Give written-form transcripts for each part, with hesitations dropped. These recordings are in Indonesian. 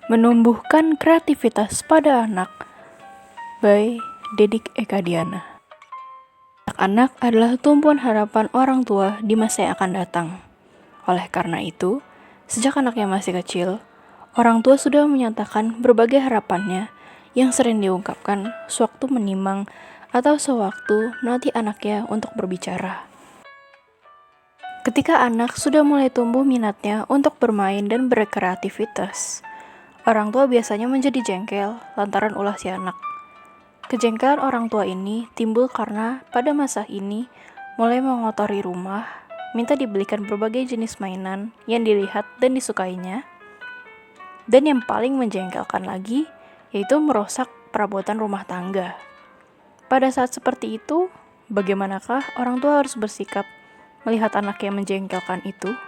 Menumbuhkan kreativitas pada anak by Dedik Eka Diana. Anak-anak adalah tumpuan harapan orang tua di masa yang akan datang. Oleh karena itu, sejak anaknya masih kecil, orang tua sudah menyatakan berbagai harapannya yang sering diungkapkan sewaktu menimang atau sewaktu melatih anaknya untuk berbicara. Ketika anak sudah mulai tumbuh minatnya untuk bermain dan berkreativitas, orang tua biasanya menjadi jengkel lantaran ulah si anak. Kejengkelan orang tua ini timbul karena pada masa ini mulai mengotori rumah, minta dibelikan berbagai jenis mainan yang dilihat dan disukainya. Dan yang paling menjengkelkan lagi, yaitu merusak perabotan rumah tangga. Pada saat seperti itu, bagaimanakah orang tua harus bersikap melihat anak yang menjengkelkan itu?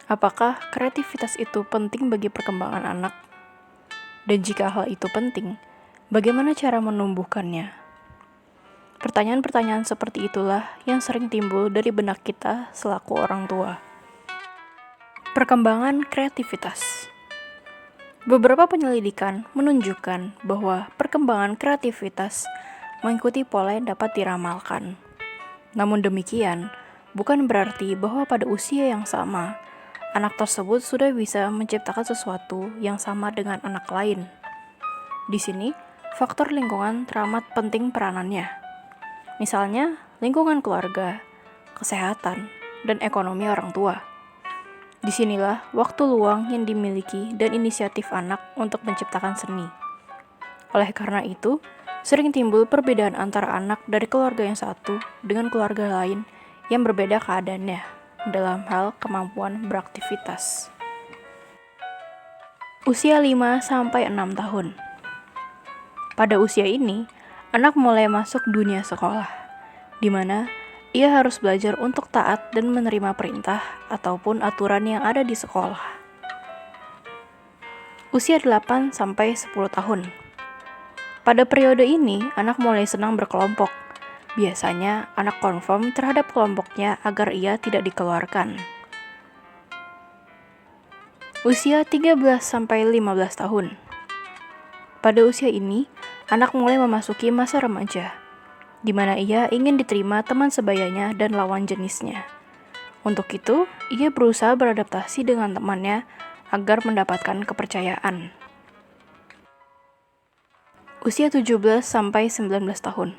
Apakah kreativitas itu penting bagi perkembangan anak? Dan jika hal itu penting, bagaimana cara menumbuhkannya? Pertanyaan-pertanyaan seperti itulah yang sering timbul dari benak kita selaku orang tua. Perkembangan kreativitas. Beberapa penyelidikan menunjukkan bahwa perkembangan kreativitas mengikuti pola yang dapat diramalkan. Namun demikian, bukan berarti bahwa pada usia yang sama, anak tersebut sudah bisa menciptakan sesuatu yang sama dengan anak lain. Di sini, faktor lingkungan teramat penting peranannya. Misalnya, lingkungan keluarga, kesehatan, dan ekonomi orang tua. Disinilah waktu luang yang dimiliki dan inisiatif anak untuk menciptakan seni. Oleh karena itu, sering timbul perbedaan antara anak dari keluarga yang satu dengan keluarga lain yang berbeda keadaannya dalam hal kemampuan beraktivitas. Usia 5-6 tahun. Pada usia ini, anak mulai masuk dunia sekolah, di mana ia harus belajar untuk taat dan menerima perintah ataupun aturan yang ada di sekolah. Usia 8-10 tahun. Pada periode ini, anak mulai senang berkelompok. Biasanya, anak konform terhadap kelompoknya agar ia tidak dikeluarkan. Usia 13-15 tahun. Pada usia ini, anak mulai memasuki masa remaja, di mana ia ingin diterima teman sebayanya dan lawan jenisnya. Untuk itu, ia berusaha beradaptasi dengan temannya agar mendapatkan kepercayaan. Usia 17-19 tahun.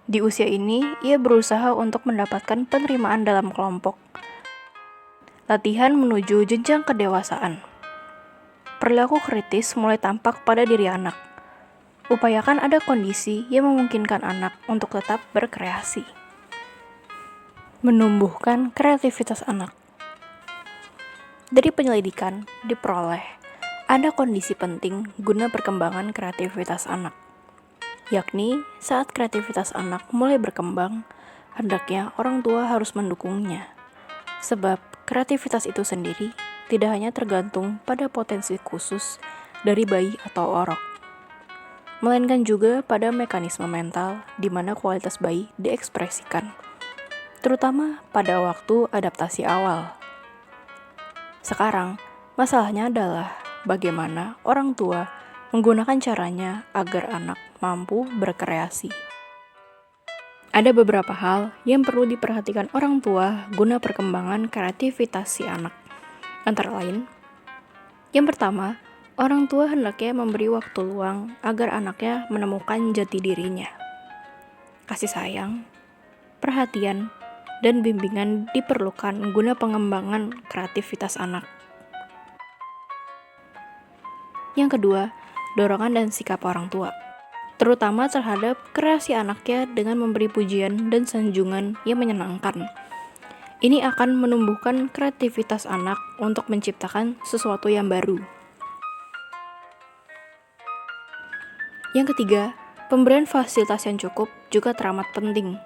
Di usia ini, ia berusaha untuk mendapatkan penerimaan dalam kelompok. Latihan menuju jenjang kedewasaan. Perilaku kritis mulai tampak pada diri anak. Upayakan ada kondisi yang memungkinkan anak untuk tetap berkreasi. Menumbuhkan kreativitas anak. Dari penyelidikan diperoleh ada kondisi penting guna perkembangan kreativitas anak, yakni saat kreativitas anak mulai berkembang, hendaknya orang tua harus mendukungnya. Sebab kreativitas itu sendiri tidak hanya tergantung pada potensi khusus dari bayi atau orok, melainkan juga pada mekanisme mental di mana kualitas bayi diekspresikan, terutama pada waktu adaptasi awal. Sekarang, masalahnya adalah bagaimana orang tua menggunakan caranya agar anak mampu berkreasi. Ada beberapa hal yang perlu diperhatikan orang tua guna perkembangan kreativitas si anak. Antara lain, yang pertama, orang tua hendaknya memberi waktu luang agar anaknya menemukan jati dirinya. Kasih sayang, perhatian, dan bimbingan diperlukan guna pengembangan kreativitas anak. Yang kedua, dorongan dan sikap orang tua, terutama terhadap kreasi anaknya dengan memberi pujian dan sanjungan yang menyenangkan. Ini akan menumbuhkan kreativitas anak untuk menciptakan sesuatu yang baru. Yang ketiga, pemberian fasilitas yang cukup juga teramat penting.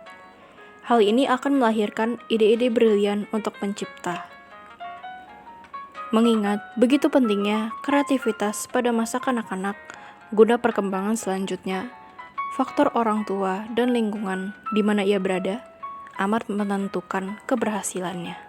Hal ini akan melahirkan ide-ide brilian untuk pencipta. Mengingat begitu pentingnya kreativitas pada masa kanak-kanak guna perkembangan selanjutnya, faktor orang tua dan lingkungan di mana ia berada amat menentukan keberhasilannya.